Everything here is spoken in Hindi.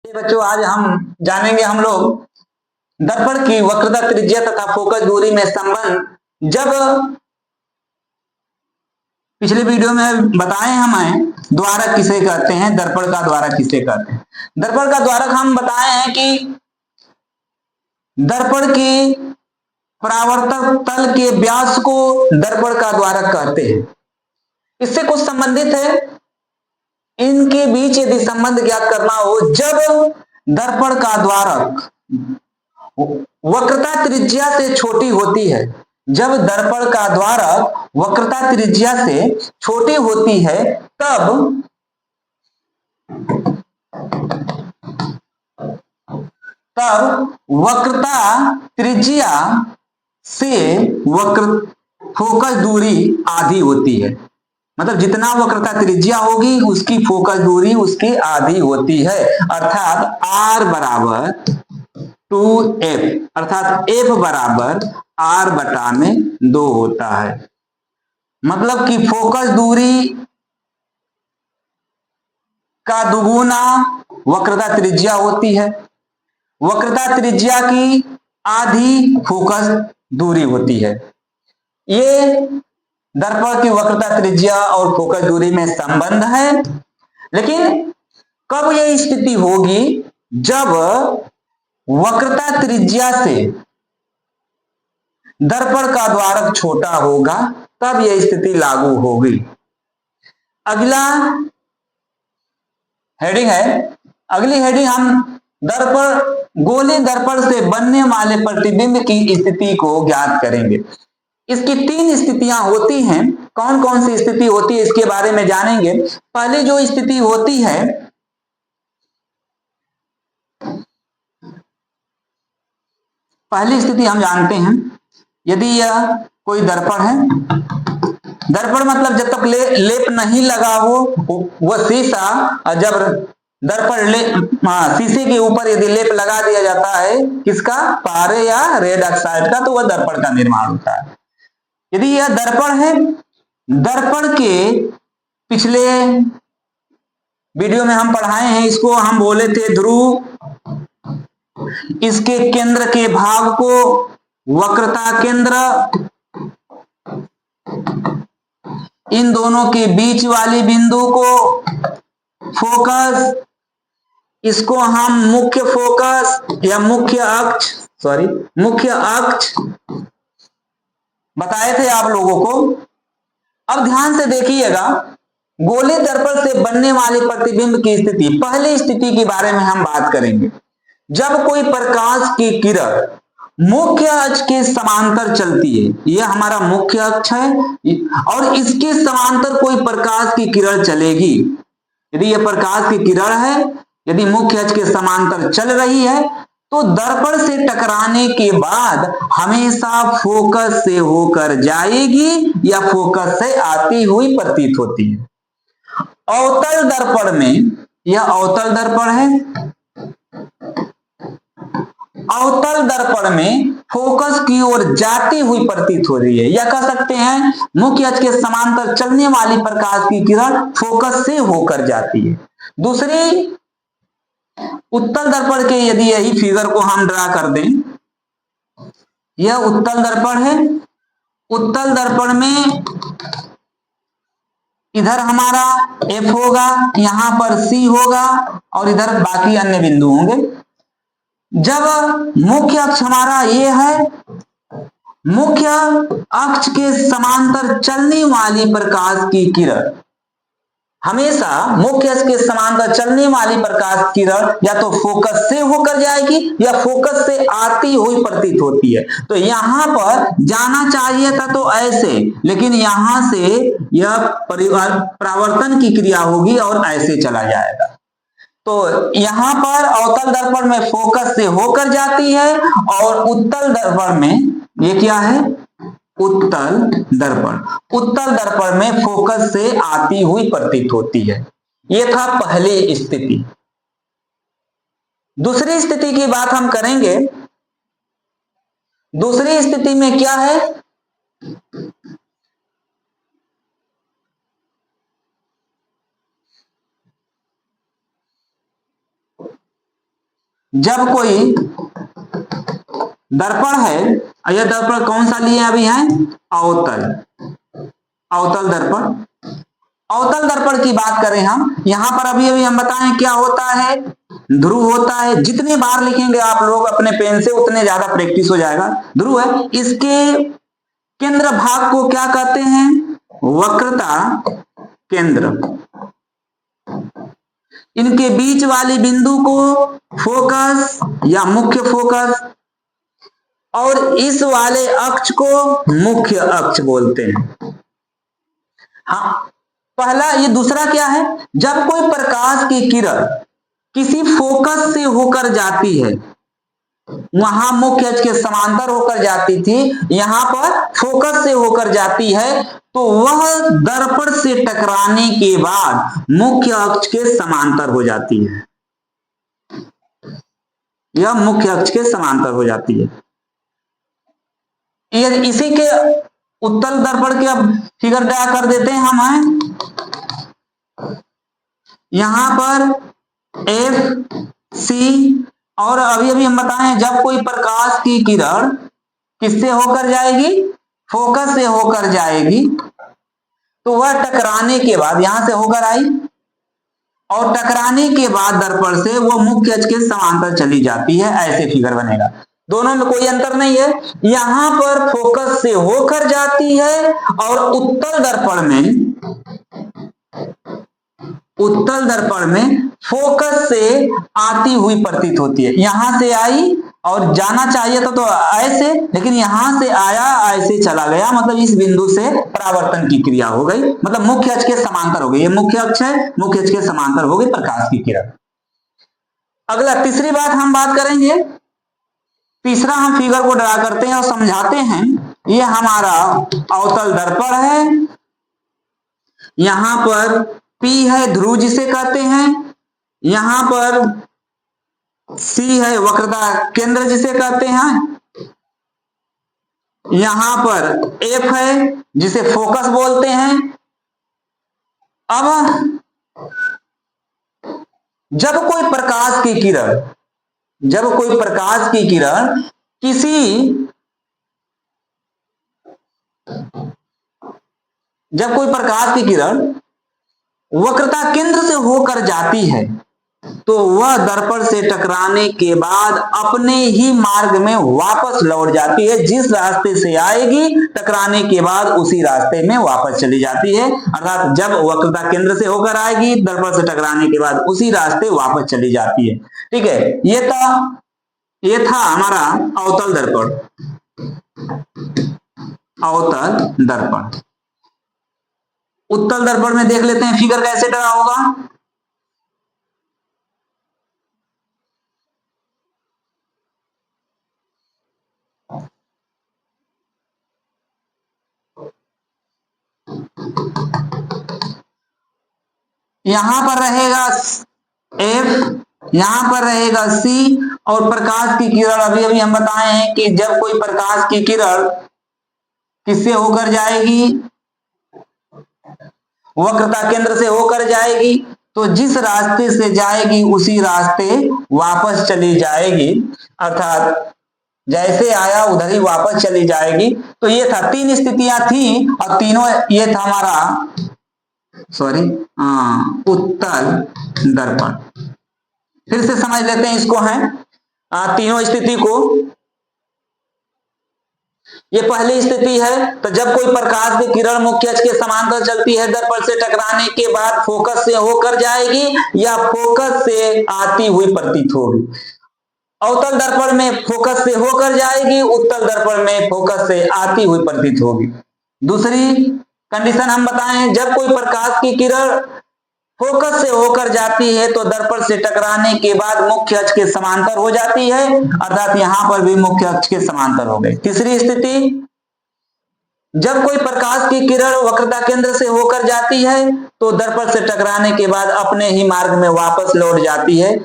बच्चों, आज हम जानेंगे हम लोग दर्पण की वक्रता, त्रिज्या तथा फोकस दूरी में संबंध। जब पिछले वीडियो में बताए हमें द्वारक किसे कहते हैं, दर्पण का द्वारक किसे कहते हैं। दर्पण का द्वारक हम बताए हैं कि दर्पण की परावर्तक तल के व्यास को दर्पण का द्वारक कहते हैं। इससे कुछ संबंधित है, इनके बीच यदि संबंध ज्ञात करना हो, जब दर्पण का द्वारक वक्रता त्रिज्या से छोटी होती है, जब दर्पण का द्वारक वक्रता त्रिज्या से छोटी होती है, तब वक्रता त्रिज्या से वक्र फोकस दूरी आधी होती है। मतलब जितना वक्रता त्रिज्या होगी उसकी फोकस दूरी उसकी आधी होती है, अर्थात R बराबर 2f, अर्थात f बराबर R बटा में 2 होता है। मतलब कि फोकस दूरी का दुगुना वक्रता त्रिज्या होती है, वक्रता त्रिज्या की आधी फोकस दूरी होती है। ये दर्पण की वक्रता त्रिज्या और फोकस दूरी में संबंध है। लेकिन कब यह स्थिति होगी? जब वक्रता त्रिज्या से दर्पण का द्वारक छोटा होगा, तब यह स्थिति लागू होगी। अगला हेडिंग है, अगली हेडिंग हम दर्पण गोले दर्पण से बनने वाले प्रतिबिंब की स्थिति को ज्ञात करेंगे। इसकी 3 स्थितियां होती हैं। कौन कौन सी स्थिति होती है इसके बारे में जानेंगे। पहली जो स्थिति होती है, पहली स्थिति हम जानते हैं, यदि यह कोई दर्पण है, दर्पण मतलब जब तक लेप नहीं लगा हो, वह शीशा जब दर्पण शीशे के ऊपर यदि लेप लगा दिया जाता है, किसका, पारे या रेड ऑक्साइड का, तो वह दर्पण का निर्माण होता है। यदि यह दर्पण है, दर्पण के पिछले वीडियो में हम पढ़ाए हैं, इसको हम बोले थे ध्रुव, इसके केंद्र के भाग को वक्रता केंद्र, इन दोनों के बीच वाली बिंदु को फोकस, इसको हम मुख्य फोकस या मुख्य अक्ष बताए थे आप लोगों को। अब ध्यान से देखिएगा, गोले दर्पण से बनने वाले प्रतिबिंब की स्थिति, पहली स्थिति के बारे में हम बात करेंगे। जब कोई प्रकाश की किरण मुख्य अक्ष के समांतर चलती है, यह हमारा मुख्य अक्ष है, और इसके समांतर कोई प्रकाश की किरण चलेगी। यदि यह प्रकाश की किरण है, यदि मुख्य अक्ष के समांतर चल रही है, तो दर्पण से टकराने के बाद हमेशा फोकस से होकर जाएगी या फोकस से आती हुई प्रतीत होती है। अवतल दर्पण में, यह अवतल दर्पण है, अवतल दर्पण में फोकस की ओर जाती हुई प्रतीत हो रही है, या कह सकते हैं मुख्य अक्ष के समांतर चलने वाली प्रकाश की किरण फोकस से होकर जाती है। दूसरी, उत्तल दर्पण के यदि यही फिगर को हम ड्रा कर दें, यह उत्तल दर्पण है। उत्तल दर्पण में इधर हमारा F होगा, यहां पर C होगा, और इधर बाकी अन्य बिंदु होंगे। जब मुख्य अक्ष हमारा ये है, मुख्य अक्ष के समांतर चलने वाली प्रकाश की किरण, हमेशा मुख्य अक्ष के समांतर चलने वाली प्रकाश की किरण या तो फोकस से होकर जाएगी या फोकस से आती हुई प्रतीत होती है। तो यहां पर जाना चाहिए था तो ऐसे, लेकिन यहां से यह परावर्तन की क्रिया होगी और ऐसे चला जाएगा। तो यहां पर अवतल दर्पण में फोकस से होकर जाती है, और उत्तल दर्पण में ये क्या है, उत्तल दर्पण, उत्तल दर्पण में फोकस से आती हुई प्रतीत होती है। यह था पहली स्थिति। दूसरी स्थिति की बात हम करेंगे। दूसरी स्थिति में क्या है, जब कोई दर्पण है, यह दर्पण कौन सा लिए अभी है, अवतल, अवतल दर्पण। अवतल दर्पण की बात करें हम, यहां पर अभी अभी हम बताएं क्या होता है, ध्रुव होता है। जितने बार लिखेंगे आप लोग अपने पेन से उतने ज्यादा प्रैक्टिस हो जाएगा। ध्रुव है, इसके केंद्र भाग को क्या कहते हैं, वक्रता केंद्र। इनके बीच वाले बिंदु को फोकस या मुख्य फोकस, और इस वाले अक्ष को मुख्य अक्ष बोलते हैं। हाँ, पहला, ये दूसरा क्या है, जब कोई प्रकाश की किरण किसी फोकस से होकर जाती है, वहां मुख्य अक्ष के समांतर होकर जाती थी, यहां पर फोकस से होकर जाती है, तो वह दर्पण से टकराने के बाद मुख्य अक्ष के समांतर हो जाती है। यह मुख्य अक्ष के समांतर हो जाती है। इसी के उत्तल दर्पण के अब फिगर ड्रा कर देते हैं हम। यहां पर एफ सी, और अभी अभी हम बताएं जब कोई प्रकाश की किरण किससे होकर जाएगी, फोकस से होकर जाएगी, तो वह टकराने के बाद यहां से होकर आई और टकराने के बाद दर्पण से वो मुख्य अक्ष के समांतर चली जाती है। ऐसे फिगर बनेगा। दोनों में कोई अंतर नहीं है। यहां पर फोकस से होकर जाती है और उत्तल दर्पण में फोकस से आती हुई प्रतीत होती है। यहां से आई और जाना चाहिए था तो ऐसे, लेकिन यहां से आया ऐसे चला गया, मतलब इस बिंदु से परावर्तन की क्रिया हो गई, मतलब मुख्य अक्ष के समांतर हो गई। ये मुख्य अक्ष है, मुख्य अक्ष के समांतर हो गई प्रकाश की किरण। अगला तीसरी बात हम बात करेंगे। तीसरा हम फिगर को ड्रा करते हैं और समझाते हैं। ये हमारा अवतल दर्पण है, यहां पर P है, ध्रुव जिसे कहते हैं, यहां पर C है, वक्रता केंद्र जिसे कहते हैं, यहां पर F है जिसे फोकस बोलते हैं। अब जब कोई प्रकाश की किरण वक्रता केंद्र से होकर जाती है, तो वह दर्पण से टकराने के बाद अपने ही मार्ग में वापस लौट जाती है। जिस रास्ते से आएगी टकराने के बाद उसी रास्ते में वापस चली जाती है। अर्थात जब वक्रता केंद्र से होकर आएगी, दर्पण से टकराने के बाद उसी रास्ते वापस चली जाती है। ठीक है, ये था हमारा अवतल दर्पण। उत्तल दर्पण में देख लेते हैं फिगर कैसे ड्रा होगा। यहां पर रहेगा F, यहां पर रहेगा C, और प्रकाश की किरण अभी अभी हम बताए हैं कि जब कोई प्रकाश की किरण किससे होकर जाएगी, वक्रता केंद्र से होकर जाएगी, तो जिस रास्ते से जाएगी उसी रास्ते वापस चली जाएगी। अर्थात जैसे आया उधर ही वापस चली जाएगी। तो ये था, तीन स्थितियां थी और तीनों, ये था हमारा उत्तल दर्पण। फिर से समझ लेते हैं इसको, है तीनों स्थिति को। ये पहली स्थिति है, तो जब कोई प्रकाश की किरण मुख्य अक्ष के समांतर चलती है, दर्पण से टकराने के बाद फोकस से होकर जाएगी या फोकस से आती हुई प्रतीत होगी। अवतल दर्पण में फोकस से होकर जाएगी, उत्तल दर्पण में फोकस से आती हुई प्रतीत होगी। दूसरी कंडीशन हम बताएं, जब कोई प्रकाश की किरण फोकस से होकर जाती है तो दर्पण से टकराने के बाद मुख्य अक्ष के समांतर हो जाती है, अर्थात यहां पर भी मुख्य अक्ष के समांतर हो गई। तीसरी स्थिति, जब कोई प्रकाश की किरण वक्रता केंद्र से होकर जाती है तो दर्पण से टकराने के बाद अपने ही मार्ग में वापस लौट जाती है।